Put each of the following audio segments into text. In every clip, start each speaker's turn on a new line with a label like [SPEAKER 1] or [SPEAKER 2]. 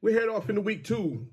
[SPEAKER 1] We head off into week 2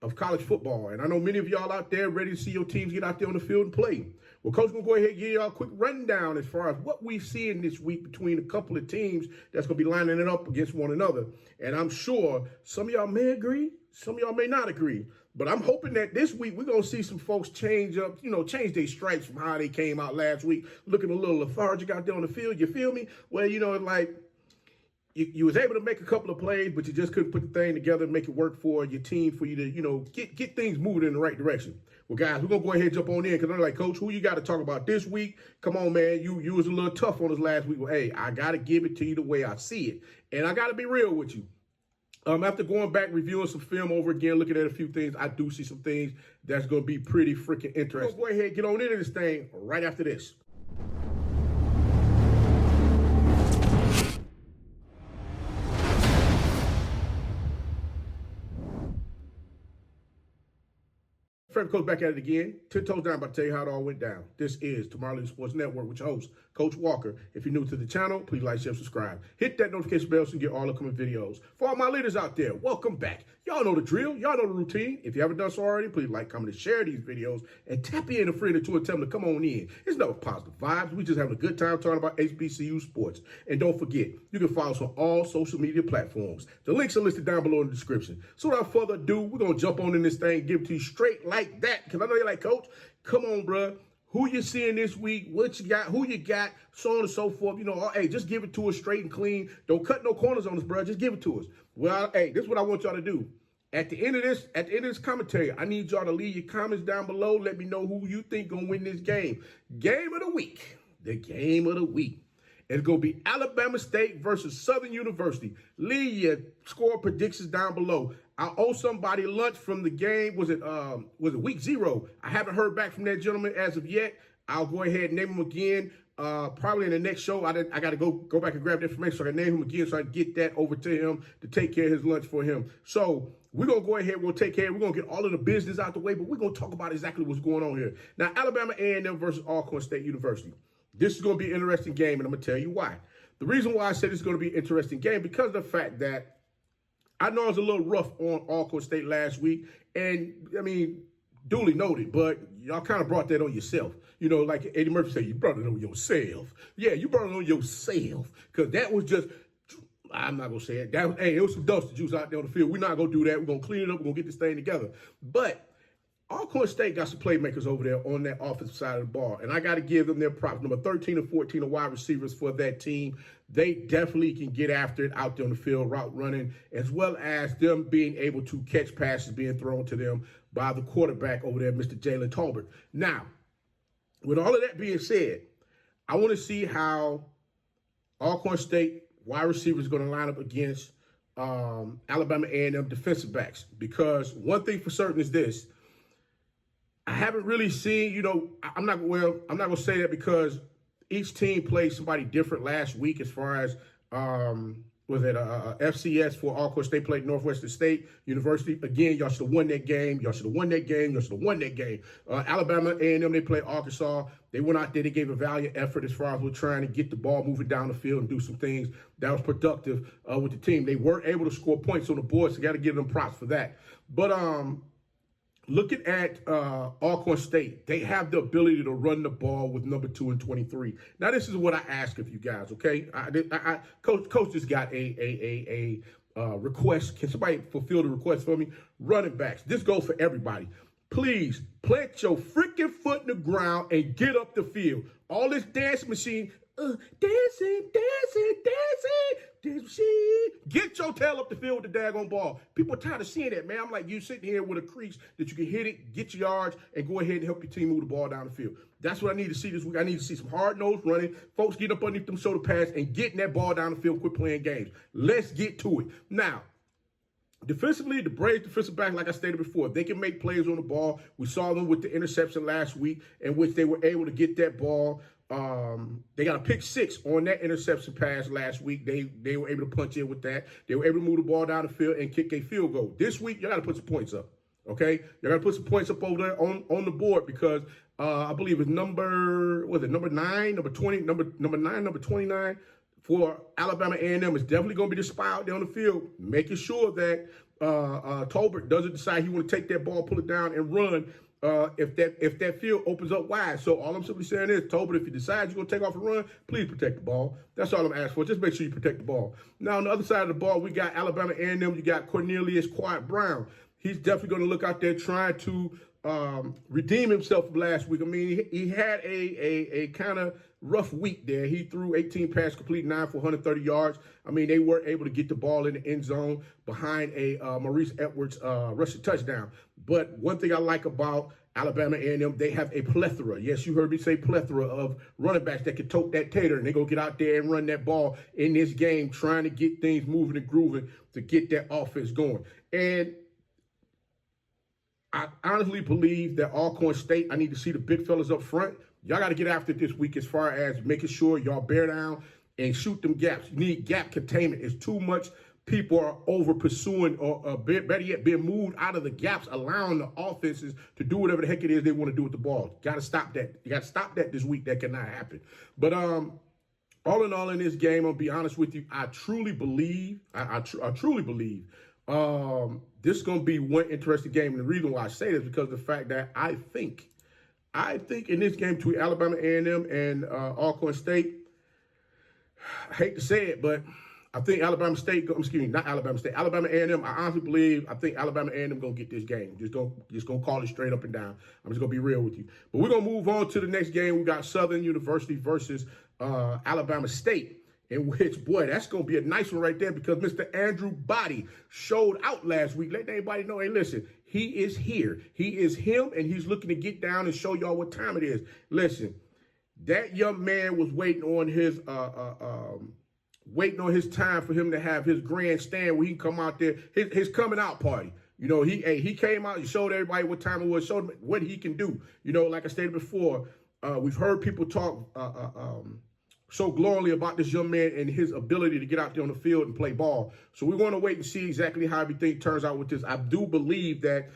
[SPEAKER 1] of college football. And I know many of y'all out there ready to see your teams get out there on the field and play. Well, Coach going to go ahead and give y'all a quick rundown as far as what we see in this week between a couple of teams that's going to be lining it up against one another. And I'm sure some of y'all may agree, some of y'all may not agree. But I'm hoping that this week we're going to see some folks change up, change their stripes from how they came out last week, looking a little lethargic out there on the field. You feel me? Well, you was able to make a couple of plays, but you just couldn't put the thing together and make it work for your team for you to, get things moving in the right direction. Well, guys, we're going to go ahead and jump on in because I'm like, Coach, who you got to talk about this week? Come on, man. You was a little tough on us last week. Well, hey, I got to give it to you the way I see it. And I got to be real with you. After going back, reviewing some film over again, looking at a few things, I do see some things that's going to be pretty freaking interesting. Go ahead and get on into this thing right after this. Fred Coach back at it again. 10 toes down, about to tell you how it all went down. This is Tomorrow League Sports Network with your host, Coach Walker. If you're new to the channel, please like, share, subscribe. Hit that notification bell so you get all upcoming videos. For all my leaders out there, welcome back. Y'all know the drill. Y'all know the routine. If you haven't done so already, please like, comment, and share these videos. And tap in a friend or two and tell them to come on in. It's no positive vibes. We just having a good time talking about HBCU sports. And don't forget, you can follow us on all social media platforms. The links are listed down below in the description. So without further ado, we're going to jump on in this thing, give it to you straight like that. Because I know you're like, Coach, come on, bro. Who you seeing this week? What you got? Who you got? So on and so forth. Hey, just give it to us straight and clean. Don't cut no corners on us, bro. Just give it to us. Well, hey, this is what I want y'all to do. At the end of this commentary, I need y'all to leave your comments down below. Let me know who you think gonna win this game. Game of the week. The game of the week. It's going to be Alabama State versus Southern University. Leave your score predictions down below. I owe somebody lunch from the game. Was it week 0? I haven't heard back from that gentleman as of yet. I'll go ahead and name him again. Probably in the next show. I got to go back and grab the information so I can name him again so I can get that over to him to take care of his lunch for him. So we're going to go ahead. We're going to take care. We're going to get all of the business out the way, but we're going to talk about exactly what's going on here. Now, Alabama A&M versus Alcorn State University. This is going to be an interesting game, and I'm going to tell you why. The reason why I said it's going to be an interesting game because of the fact that I know I was a little rough on Alcorn State last week, and, duly noted, but y'all kind of brought that on yourself. Like Eddie Murphy said, you brought it on yourself. Yeah, you brought it on yourself because that was just, I'm not going to say it. It was some dumpster juice out there on the field. We're not going to do that. We're going to clean it up. We're going to get this thing together. But Alcorn State got some playmakers over there on that offensive side of the ball, and I got to give them their props. Number 13 and 14 are wide receivers for that team. They definitely can get after it out there on the field, route running, as well as them being able to catch passes being thrown to them by the quarterback over there, Mr. Jalen Tolbert. Now, with all of that being said, I want to see how Alcorn State wide receivers are going to line up against Alabama A&M defensive backs, because one thing for certain is this. I haven't really seen, I'm not going to say that because each team played somebody different last week as far as, FCS for Alcorn State played Northwestern State University. Again, y'all should have won that game. Alabama A&M, they played Arkansas. They went out there, they gave a valiant effort as far as we're trying to get the ball moving down the field and do some things that was productive with the team. They weren't able to score points on the board, so got to give them props for that. But, looking at Alcorn State, they have the ability to run the ball with number 2 and 23. Now, this is what I ask of you guys, okay? Coach just got a request. Can somebody fulfill the request for me? Running backs. This goes for everybody. Please plant your freaking foot in the ground and get up the field. All this dance machine, dancing. Get your tail up the field with the daggone ball. People are tired of seeing that, man. I'm like, you sitting here with a crease that you can hit it, get your yards, and go ahead and help your team move the ball down the field. That's what I need to see this week. I need to see some hard-nosed running, folks get up underneath them shoulder pads and getting that ball down the field, quit playing games. Let's get to it. Now, defensively, the Braves defensive back, like I stated before, they can make plays on the ball. We saw them with the interception last week in which they were able to get that ball. They got a pick 6 on that interception pass last week. They were able to punch in with that. They were able to move the ball down the field and kick a field goal. This week, you got to put some points up, okay? You got to put some points up over there on the board because I believe it's number 9, number 20, number 9, number 29 for Alabama A&M is definitely going to be the spy out there on the field, making sure that Tolbert doesn't decide he want to take that ball, pull it down, and run, if that field opens up wide. So all I'm simply saying is, Tolbert, if you decide you're going to take off and run, please protect the ball. That's all I'm asking for. Just make sure you protect the ball. Now, on the other side of the ball, we got Alabama A&M. You got Cornelius Quad Brown. He's definitely going to look out there trying to redeem himself from last week. I mean, he had a kind of rough week there. He threw 18 passes, complete 9 for 130 yards. I mean, they weren't able to get the ball in the end zone behind a Maurice Edwards rushing touchdown. But one thing I like about Alabama A&M, they have a plethora. Yes, you heard me say plethora of running backs that can tote that tater, and they're going to get out there and run that ball in this game, trying to get things moving and grooving to get that offense going. And I honestly believe that Alcorn State, I need to see the big fellas up front. Y'all got to get after it this week as far as making sure y'all bear down and shoot them gaps. You need gap containment. It's too much. People are over pursuing, or better yet, being moved out of the gaps, allowing the offenses to do whatever the heck it is they want to do with the ball. Got to stop that. You got to stop that this week. That cannot happen. But all in all, in this game, I'll be honest with you, I truly believe, I truly believe this is going to be one interesting game. And the reason why I say this is because of the fact that I think in this game between Alabama A&M and Alcorn State, I hate to say it, but I think Alabama A&M, I honestly believe, I think Alabama A&M going to get this game. Just going to call it straight up and down. I'm just going to be real with you. But we're going to move on to the next game. We got Southern University versus Alabama State, in which, boy, that's going to be a nice one right there because Mr. Andrew Body showed out last week. Let everybody know, hey, listen, he is here. He is him, and he's looking to get down and show y'all what time it is. Listen, that young man was waiting on his time for him to have his grandstand where he can come out there, his coming out party. You know, he came out and showed everybody what time it was, showed them what he can do. You know, like I stated before, we've heard people talk so glowingly about this young man and his ability to get out there on the field and play ball. So we want to wait and see exactly how everything turns out with this. I do believe that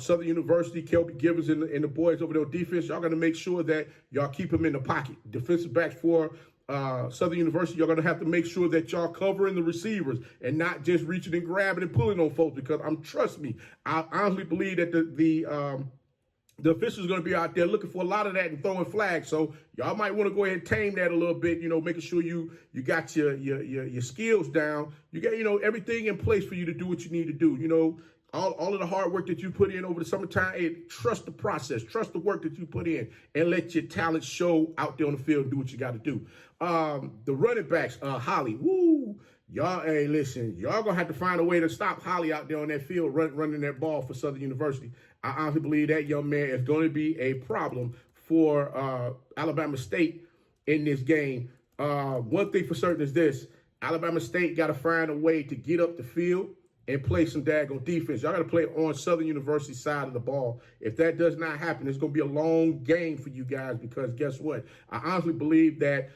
[SPEAKER 1] Southern University, Kelby Givens and the boys over there on defense, y'all got to make sure that y'all keep him in the pocket. Defensive backs for Southern University, you're going to have to make sure that y'all covering the receivers and not just reaching and grabbing and pulling on folks because trust me, I honestly believe that the officials are going to be out there looking for a lot of that and throwing flags. So y'all might want to go ahead and tame that a little bit, you know, making sure you got your skills down. You got, you know, everything in place for you to do what you need to do. You know, all of the hard work that you put in over the summertime, hey, trust the process, trust the work that you put in, and let your talent show out there on the field and do what you got to do. The running backs, Holly, woo, y'all, hey, listen, y'all going to have to find a way to stop Holly out there on that field running that ball for Southern University. I honestly believe that young man is going to be a problem for Alabama State in this game. One thing for certain is this, Alabama State got to find a way to get up the field and play some daggone defense. Y'all got to play on Southern University's side of the ball. If that does not happen, it's going to be a long game for you guys because guess what? I honestly believe that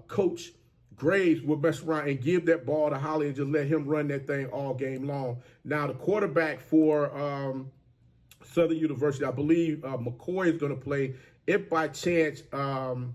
[SPEAKER 1] Coach Graves will mess around and give that ball to Holly and just let him run that thing all game long. Now, the quarterback for Southern University, I believe McCoy is going to play. If by chance Cameron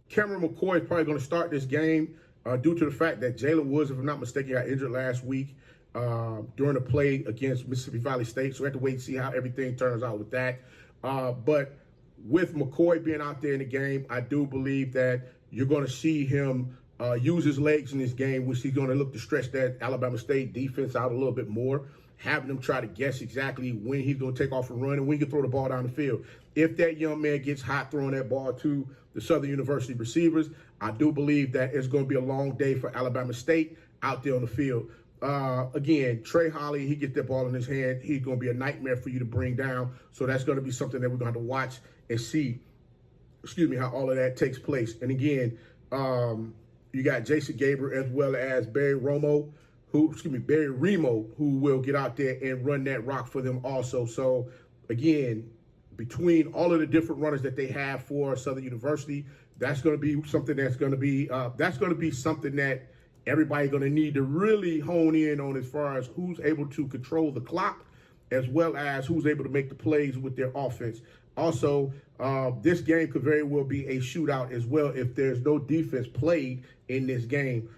[SPEAKER 1] McCoy is probably going to start this game due to the fact that Jalen Woods, if I'm not mistaken, got injured last week during the play against Mississippi Valley State. So we have to wait and see how everything turns out with that. But with McCoy being out there in the game, I do believe that you're going to see him use his legs in this game, which he's going to look to stretch that Alabama State defense out a little bit more, having them try to guess exactly when he's going to take off and run and when he can throw the ball down the field. If that young man gets hot throwing that ball to the Southern University receivers, I do believe that it's going to be a long day for Alabama State out there on the field. Again, Trey Holly, he gets that ball in his hand. He's going to be a nightmare for you to bring down. So that's going to be something that we're going to have to watch and see, how all of that takes place. And again, you got Jason Gabriel as well as Barry Remo, who will get out there and run that rock for them also. So again, between all of the different runners that they have for Southern University, that's going to be something that everybody's going to need to really hone in on as far as who's able to control the clock as well as who's able to make the plays with their offense. Also, this game could very well be a shootout as well if there's no defense played in this game.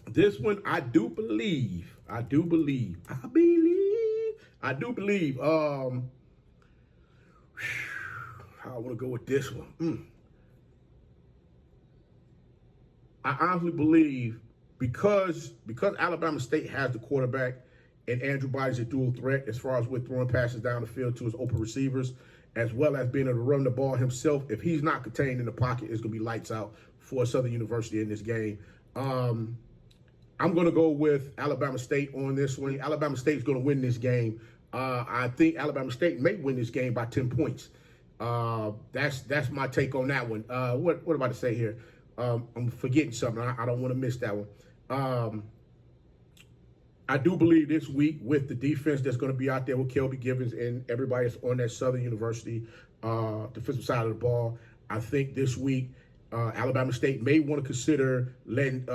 [SPEAKER 1] This one, I do believe I do believe. I want to go with this one. I honestly believe because Alabama State has the quarterback and Andrew Body's a dual threat as far as with throwing passes down the field to his open receivers, as well as being able to run the ball himself. If he's not contained in the pocket, it's going to be lights out for Southern University in this game. I'm going to go with Alabama State on this one. Alabama State is going to win this game. I think Alabama State may win this game by 10 points. That's my take on that one. What am I to say here? I'm forgetting something. I don't want to miss that one. I do believe this week with the defense that's going to be out there with Kelby Givens and everybody that's on that Southern University defensive side of the ball, I think this week Alabama State may want to consider letting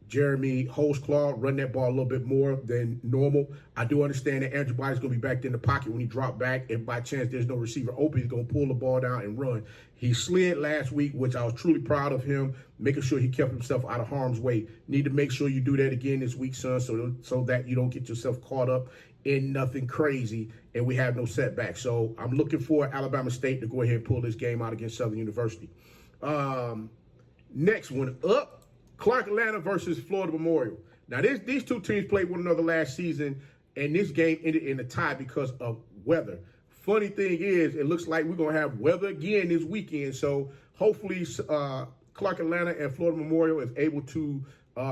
[SPEAKER 1] Jeremy Holtzclaw run that ball a little bit more than normal. I do understand that Andrew Body's going to be back in the pocket when he dropped back. If by chance there's no receiver open, he's going to pull the ball down and run. He slid last week, which I was truly proud of him, making sure he kept himself out of harm's way. Need to make sure you do that again this week, son, so that you don't get yourself caught up in nothing crazy and we have no setbacks. So I'm looking for Alabama State to go ahead and pull this game out against Southern University. Next one up. Clark Atlanta versus Florida Memorial. Now, these two teams played one another last season, and this game ended in a tie because of weather. Funny thing is, it looks like we're going to have weather again this weekend, so hopefully Clark Atlanta and Florida Memorial is able to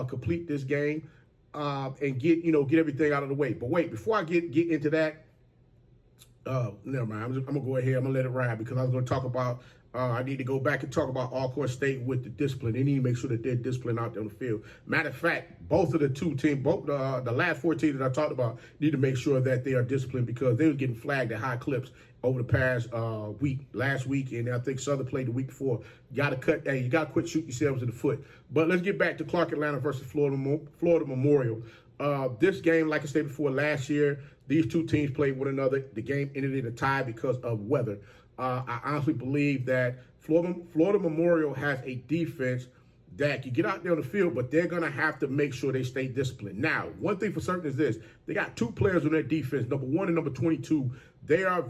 [SPEAKER 1] complete this game and get everything out of the way. But wait, before I get into that, never mind. I'm going to go ahead. I'm going to let it ride because I was going to talk about I need to go back and talk about Alcorn State with the discipline. They need to make sure that they're disciplined out there on the field. Matter of fact, both of the two teams, the last 4 teams that I talked about, need to make sure that they are disciplined because they were getting flagged at high clips over the past week, last week, and I think Southern played the week before. You got to quit shooting yourselves in the foot. But let's get back to Clark Atlanta versus Florida Memorial. This game, like I said before, last year, these two teams played one another. The game ended in a tie because of weather. I honestly believe that Florida Memorial has a defense that can get out there on the field, but they're going to have to make sure they stay disciplined. Now, one thing for certain is this. They got 2 players on their defense, number 1 and number 22. They are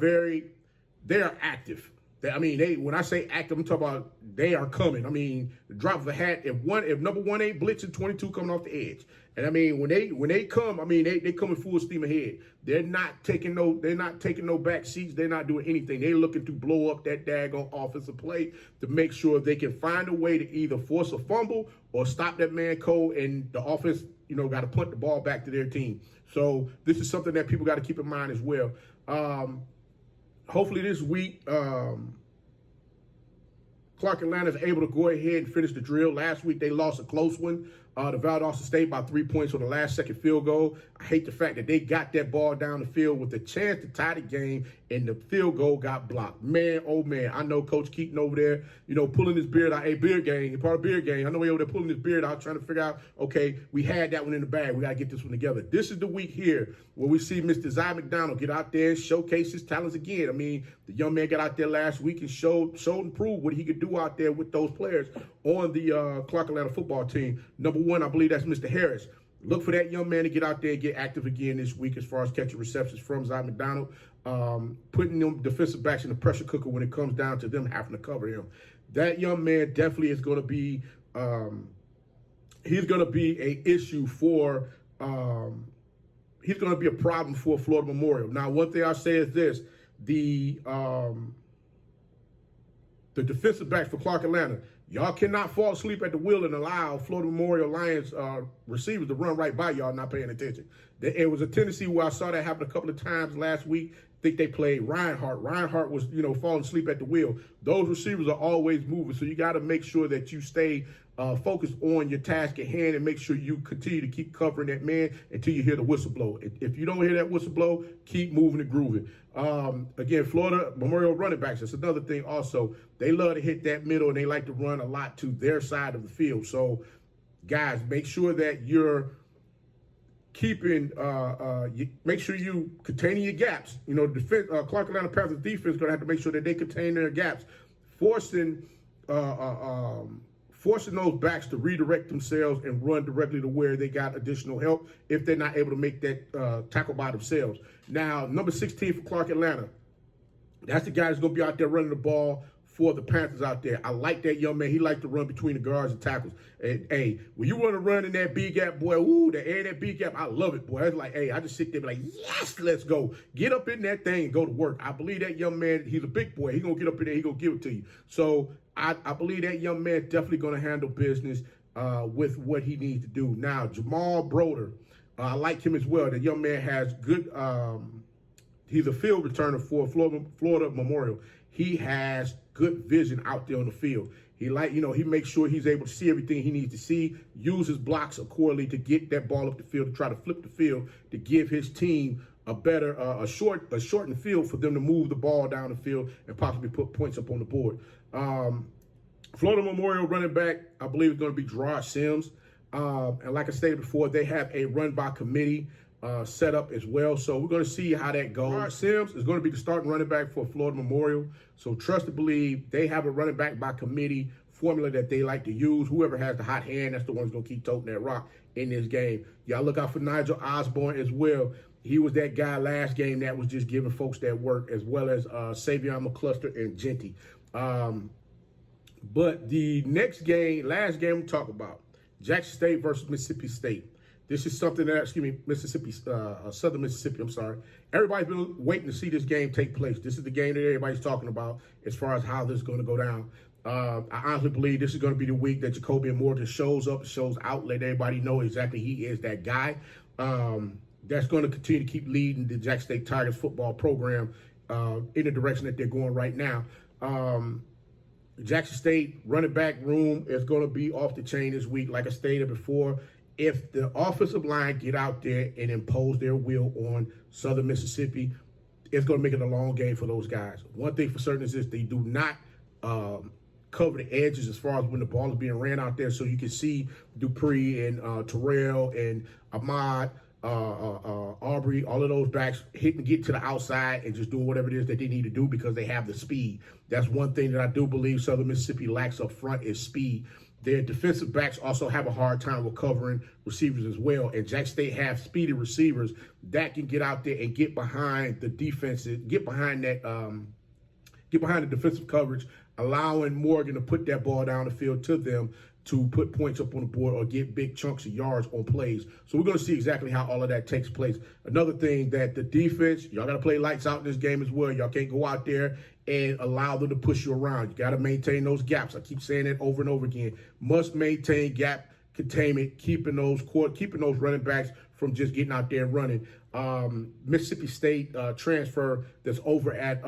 [SPEAKER 1] active. When I say active, I'm talking about they are coming. The drop of a hat. If number 1 ain't blitzing, 22 coming off the edge. And when they come, they coming full steam ahead. They're not taking no back seats. They're not doing anything. They're looking to blow up that daggone offensive play to make sure they can find a way to either force a fumble or stop that man cold, and the offense, got to punt the ball back to their team. So this is something that people got to keep in mind as well. Hopefully this week, Clark Atlanta is able to go ahead and finish the drill. Last week, they lost a close one to Valdosta State by 3 points on the last-second field goal. I hate the fact that they got that ball down the field with a chance to tie the game, and the field goal got blocked. Man, oh, man, I know Coach Keaton over there, pulling his beard out. Hey, beard gang, part of beard gang. I know he over there pulling his beard out, trying to figure out, okay, we had that one in the bag. We got to get this one together. This is the week here where we see Mr. Zy McDonald get out there and showcase his talents again. The young man got out there last week and showed and proved what he could do out there with those players on the Clark Atlanta football team. Number 1, I believe that's Mr. Harris. Look for that young man to get out there and get active again this week as far as catching receptions from Zy McDonald, putting them defensive backs in the pressure cooker when it comes down to them having to cover him. That young man definitely is going to be he's going to be a issue for he's going to be a problem for Florida Memorial. Now, one thing I'll say is this. The defensive backs for Clark Atlanta, y'all cannot fall asleep at the wheel and allow Florida Memorial Lions receivers to run right by y'all not paying attention. It was a tendency where I saw that happen a couple of times last week. I think they played Reinhardt. Reinhardt was, falling asleep at the wheel. Those receivers are always moving, so you got to make sure that you stay focused on your task at hand and make sure you continue to keep covering that man until you hear the whistle blow. If you don't hear that whistle blow, keep moving and grooving. Again, Florida Memorial running backs, that's another thing also. They love to hit that middle, and they like to run a lot to their side of the field. So, guys, make sure that you're keeping, make sure you containing your gaps. Defense, Clark Atlanta Panthers defense is going to have to make sure that they contain their gaps, forcing forcing those backs to redirect themselves and run directly to where they got additional help if they're not able to make that tackle by themselves. Now, number 16 for Clark Atlanta, that's the guy that's going to be out there running the ball for the Panthers out there. I like that young man. He likes to run between the guards and tackles. And, hey, when you want to run in that B-gap, boy, the air that B-gap, I love it, boy. It's like, hey, I just sit there and be like, yes, let's go. Get up in that thing and go to work. I believe that young man, he's a big boy. He's going to get up in there. He's going to give it to you. So I believe that young man definitely going to handle business with what he needs to do. Now, Jamal Broder, I like him as well. The young man has good he's a field returner for Florida Memorial. He has good vision out there on the field. He he makes sure he's able to see everything he needs to see, use his blocks accordingly to get that ball up the field, to try to flip the field, to give his team a better, a shortened field for them to move the ball down the field and possibly put points up on the board. Florida Memorial running back, I believe, is going to be Gerard Sims. And like I stated before, they have a run by committee set up as well. So we're going to see how that goes. Gerard Sims is going to be the starting running back for Florida Memorial. So trust to believe they have a running back by committee formula that they like to use. Whoever has the hot hand, that's the one who's going to keep toting that rock in this game. Y'all look out for Nigel Osborne as well. He was that guy last game that was just giving folks that work, as well as Savion McCluster and Genty. But the next game, last game we talk about, Jackson State versus Mississippi State. This is something that, Southern Mississippi, I'm sorry. Everybody's been waiting to see this game take place. This is the game that everybody's talking about as far as how this is going to go down. I honestly believe this is going to be the week that Jacoby Morgan shows up, shows out, let everybody know exactly he is that guy. That's going to continue to keep leading the Jackson State Tigers football program in the direction that they're going right now. Jackson State running back room is going to be off the chain this week. Like I stated before, if the offensive line get out there and impose their will on Southern Mississippi, it's going to make it a long game for those guys. One thing for certain is this: they do not cover the edges as far as when the ball is being ran out there. So you can see Dupree and Terrell and Ahmad, Aubrey, all of those backs get to the outside and just doing whatever it is that they need to do because they have the speed. That's one thing that I do believe Southern Mississippi lacks up front is speed. Their defensive backs also have a hard time with covering receivers as well. And Jackson State have speedy receivers that can get out there and get behind the defense, get behind the defensive coverage, allowing Morgan to put that ball down the field to them to put points up on the board or get big chunks of yards on plays. So we're going to see exactly how all of that takes place. Another thing that the defense, y'all got to play lights out in this game as well. Y'all can't go out there and allow them to push you around. You got to maintain those gaps. I keep saying that over and over again. Must maintain gap containment, keeping those running backs from just getting out there and running. Mississippi State transfer that's over at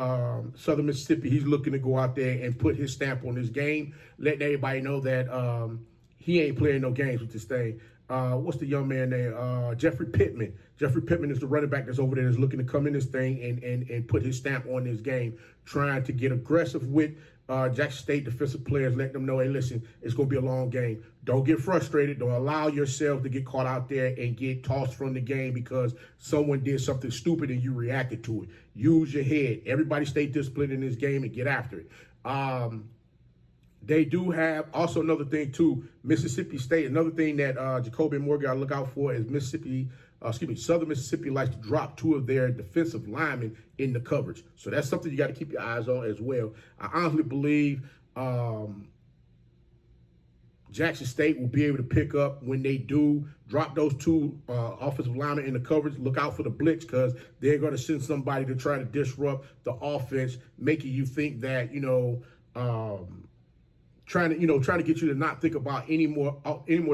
[SPEAKER 1] Southern Mississippi, he's looking to go out there and put his stamp on this game, letting everybody know that he ain't playing no games with this thing. What's the young man name? Jeffrey Pittman. Jeffrey Pittman is the running back that's over there that's looking to come in this thing and put his stamp on this game, trying to get aggressive with Jackson State defensive players, letting them know, hey, listen, it's going to be a long game. Don't get frustrated. Don't allow yourself to get caught out there and get tossed from the game because someone did something stupid and you reacted to it. Use your head. Everybody stay disciplined in this game and get after it. They do have also another thing too, Mississippi State. Another thing that Jacoby Morgan got to look out for is Southern Mississippi likes to drop two of their defensive linemen in the coverage. So that's something you got to keep your eyes on as well. I honestly believe Jackson State will be able to pick up when they do drop those two offensive linemen in the coverage. Look out for the blitz because they're going to send somebody to try to disrupt the offense, making you think that, trying to get you to not think about any more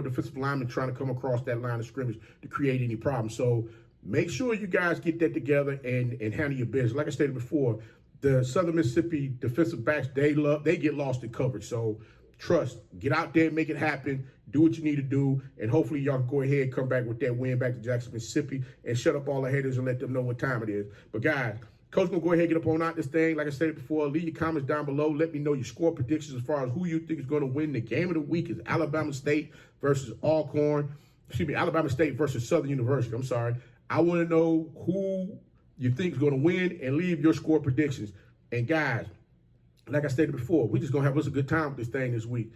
[SPEAKER 1] defensive linemen trying to come across that line of scrimmage to create any problems. So make sure you guys get that together and handle your business. Like I stated before, the Southern Mississippi defensive backs, they get lost in coverage. So trust, get out there, make it happen, do what you need to do, and hopefully y'all can go ahead and come back with that win back to Jackson, Mississippi, and shut up all the haters and let them know what time it is. But guys, Coach gonna go ahead and get up on out this thing. Like I said before, leave your comments down below. Let me know your score predictions as far as who you think is going to win. The game of the week is Alabama State versus Alabama State versus Southern University. I'm sorry. I want to know who you think is going to win and leave your score predictions. And guys, like I stated before, we just gonna have us a good time with this thing this week.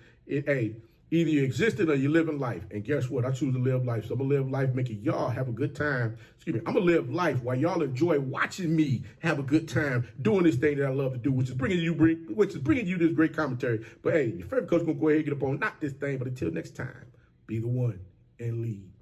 [SPEAKER 1] Either you're existing or you're living life. And guess what? I choose to live life. So I'm going to live life making y'all have a good time. Excuse me. I'm going to live life while y'all enjoy watching me have a good time doing this thing that I love to do, which is bringing you this great commentary. But hey, your favorite coach going to go ahead and get up on not this thing, but until next time, be the one and lead.